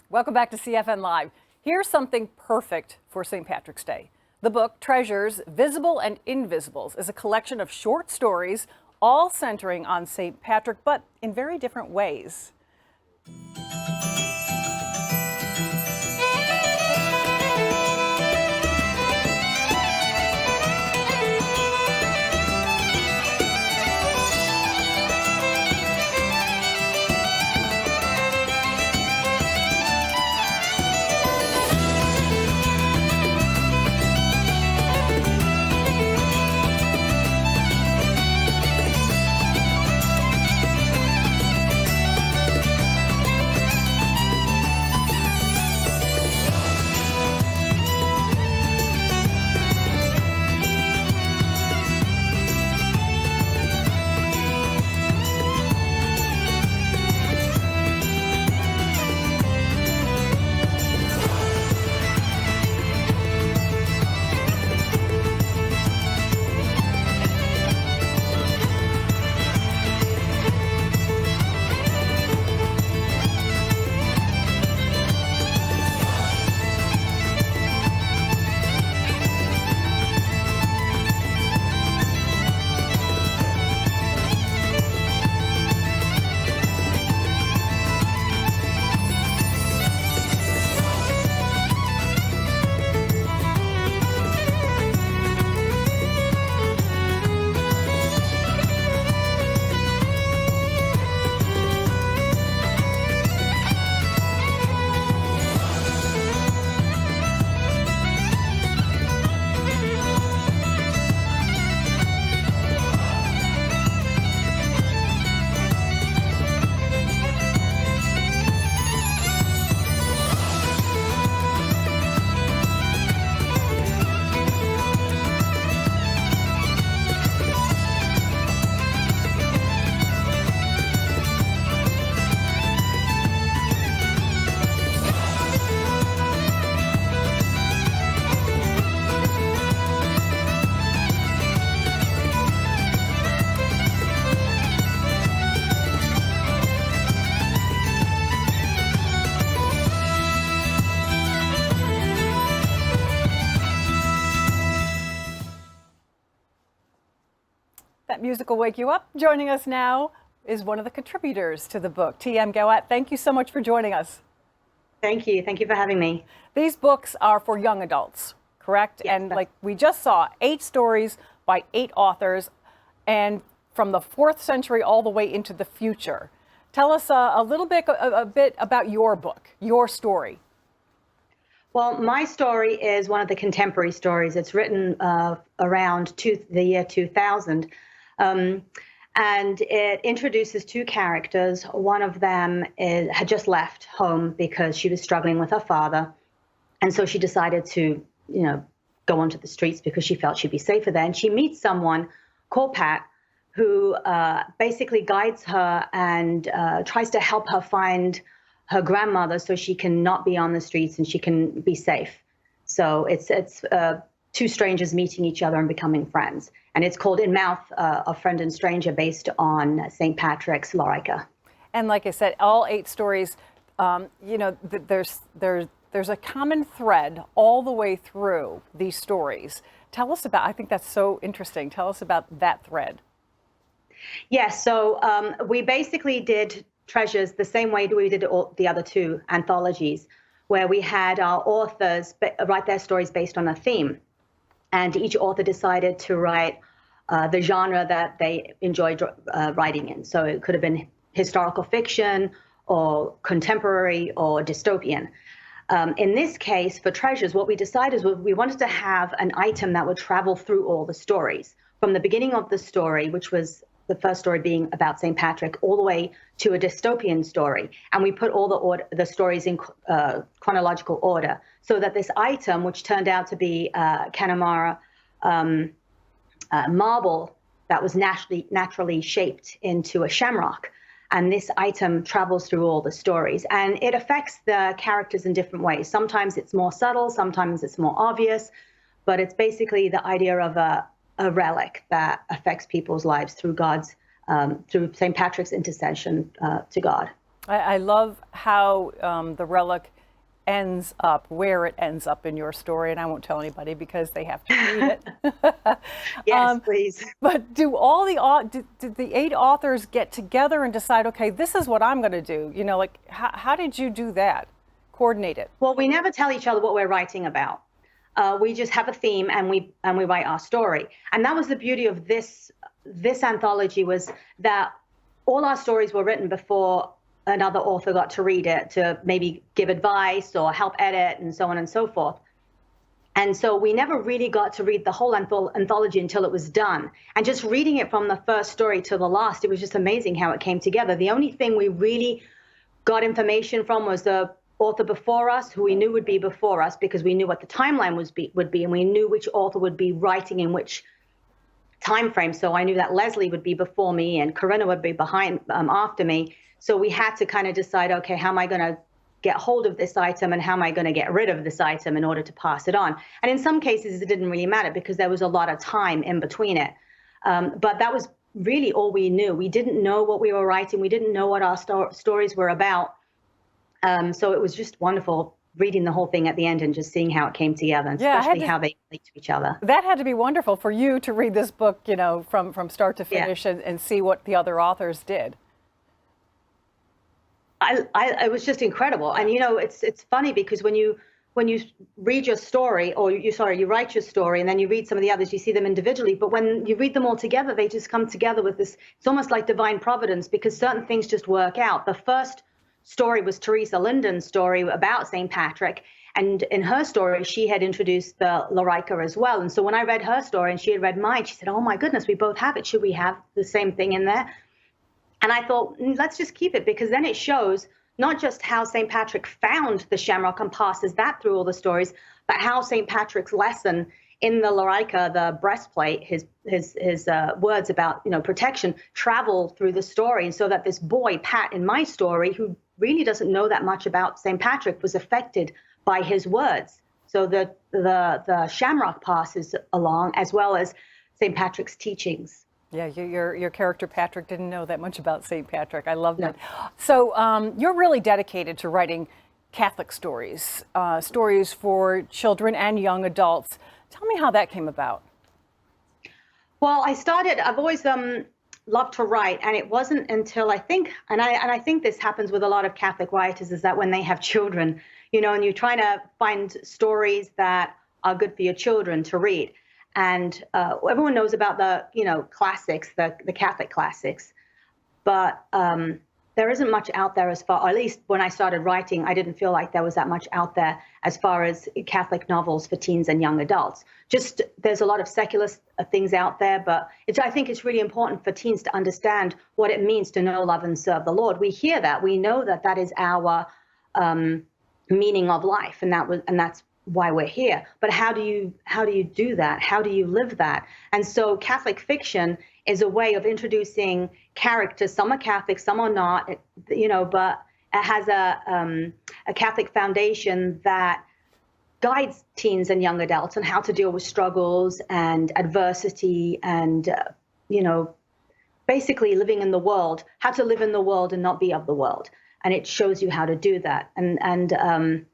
Welcome back to CFN Live. Here's something perfect for St. Patrick's Day. The book, Treasures, Visible and Invisibles, is a collection of short stories, all centering on St. Patrick, but in very different ways. That music will wake you up. Joining us now is one of the contributors to the book, T.M. Gaouette. Thank you so much for joining us. Thank you. Thank you for having me. These books are for young adults, correct? Yes, and like we just saw, 8 stories by 8 authors, and from the 4th century all the way into the future. Tell us a bit about your book, your story. Well, my story is one of the contemporary stories. It's written around the year 2000. And it introduces 2 characters. One of them had just left home because she was struggling with her father. And so she decided to, go onto the streets because she felt she'd be safer there. And she meets someone called Pat who basically guides her and tries to help her find her grandmother so she can not be on the streets and she can be safe. So it's 2 strangers meeting each other and becoming friends. And it's called In Mouth, A Friend and Stranger, based on St. Patrick's Lorica. And like I said, all 8 stories, there's a common thread all the way through these stories. Tell us about, I think that's so interesting. Tell us about that thread. Yes, so we basically did Treasures the same way we did all the other 2 anthologies, where we had our authors write their stories based on a theme. And each author decided to write the genre that they enjoyed writing in. So it could have been historical fiction or contemporary or dystopian. In this case, for Treasures, what we decided was we wanted to have an item that would travel through all the stories. From the beginning of the story, which was the first story being about St. Patrick, all the way to a dystopian story. And we put all the stories in chronological order, so that this item, which turned out to be Connemara marble that was naturally shaped into a shamrock. And this item travels through all the stories, and it affects the characters in different ways. Sometimes it's more subtle, sometimes it's more obvious, but it's basically the idea of a relic that affects people's lives through St. Patrick's intercession to God. I love how the relic ends up, where it ends up in your story, and I won't tell anybody because they have to read it. Yes, please. But did the 8 authors get together and decide, okay, this is what I'm going to do? You know, like how did you do that? Coordinate it? Well, we never tell each other what we're writing about. We just have a theme and we write our story. And that was the beauty of this anthology, was that all our stories were written before another author got to read it, to maybe give advice or help edit and so on and so forth. And so we never really got to read the whole anthology until it was done. And just reading it from the first story to the last, it was just amazing how it came together. The only thing we really got information from was the author before us, who we knew would be before us, because we knew what the timeline would be, and we knew which author would be writing in which time frame. So I knew that Leslie would be before me and Corinna would be behind after me. So we had to kind of decide, okay, how am I going to get hold of this item and how am I going to get rid of this item in order to pass it on? And in some cases, it didn't really matter because there was a lot of time in between it. But that was really all we knew. We didn't know what we were writing. We didn't know what our stories were about. So it was just wonderful reading the whole thing at the end and just seeing how it came together, and especially how they relate to each other. That had to be wonderful for you to read this book, you know, from start to finish, and see what the other authors did. It was just incredible. And, you know, it's funny because when you read your story, or you write your story and then you read some of the others, you see them individually. But when you read them all together, they just come together with this. It's almost like divine providence, because certain things just work out. The first story was Teresa Linden's story about St. Patrick. And in her story, she had introduced the Lorica as well. And so when I read her story and she had read mine, she said, oh, my goodness, we both have it. Should we have the same thing in there? And I thought, let's just keep it, because then it shows not just how St. Patrick found the shamrock and passes that through all the stories, but how St. Patrick's lesson in the Lorica, the breastplate, his words about, you know, protection, travel through the story. And so that this boy, Pat, in my story, who really doesn't know that much about St. Patrick, was affected by his words. So the shamrock passes along, as well as St. Patrick's teachings. Yeah, your character Patrick didn't know that much about St. Patrick. I love that. So you're really dedicated to writing Catholic stories, stories for children and young adults. Tell me how that came about. Well, I've always loved to write, and it wasn't until I think this happens with a lot of Catholic writers, is that when they have children, you know, and you're trying to find stories that are good for your children to read. And everyone knows about the, you know, classics, the Catholic classics, but there isn't much out there as far, or at least when I started writing, I didn't feel like there was that much out there as far as Catholic novels for teens and young adults. Just there's a lot of secular things out there, but I think it's really important for teens to understand what it means to know, love, and serve the Lord. We hear that, we know that is our meaning of life, and that's why we're here. But how do you do that? How do you live that? And so Catholic fiction is a way of introducing characters. Some are Catholic, some are not, you know, but it has a Catholic foundation that guides teens and young adults on how to deal with struggles and adversity and, you know, basically living in the world, how to live in the world and not be of the world. And it shows you how to do that. And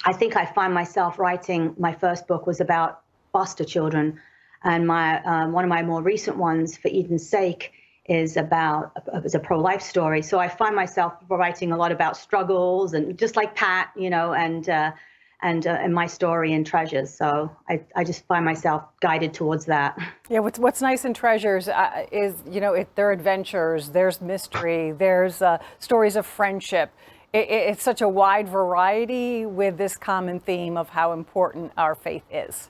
I think I find myself writing, my first book was about foster children, and one of my more recent ones, For Eden's Sake, is a pro-life story. So I find myself writing a lot about struggles, and just like Pat, you know, and my story in Treasures. So I just find myself guided towards that. Yeah, what's nice in Treasures is, you know, there are adventures, there's mystery, there's stories of friendship. It's such a wide variety with this common theme of how important our faith is.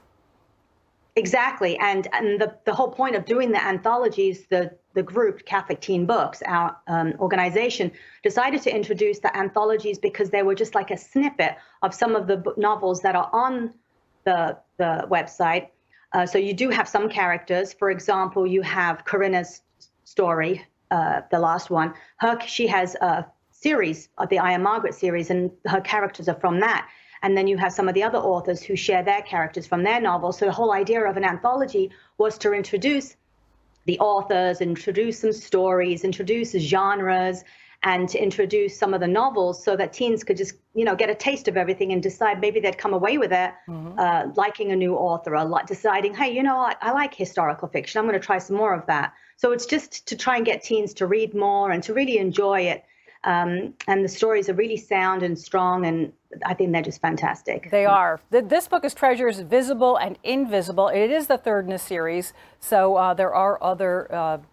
Exactly. And the whole point of doing the anthologies, the group Catholic Teen Books, our organization, decided to introduce the anthologies because they were just like a snippet of some of the novels that are on the website. So you do have some characters. For example, you have Corinna's story, the last one. She has a series, the I Am Margaret series, and her characters are from that. And then you have some of the other authors who share their characters from their novels. So the whole idea of an anthology was to introduce the authors, introduce some stories, introduce genres, and to introduce some of the novels so that teens could just, get a taste of everything and decide maybe they'd come away with it, liking a new author, or deciding, hey, I like historical fiction. I'm going to try some more of that. So it's just to try and get teens to read more and to really enjoy it. And the stories are really sound and strong, and I think they're just fantastic. They are. This book is Treasures Visible and Invisible. It is the third in a series, so there are other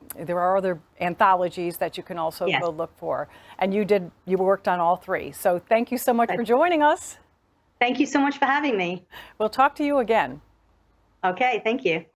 anthologies that you can also go look for. And you worked on all three. So thank you so much for joining us. Thank you so much for having me. We'll talk to you again. Okay, thank you.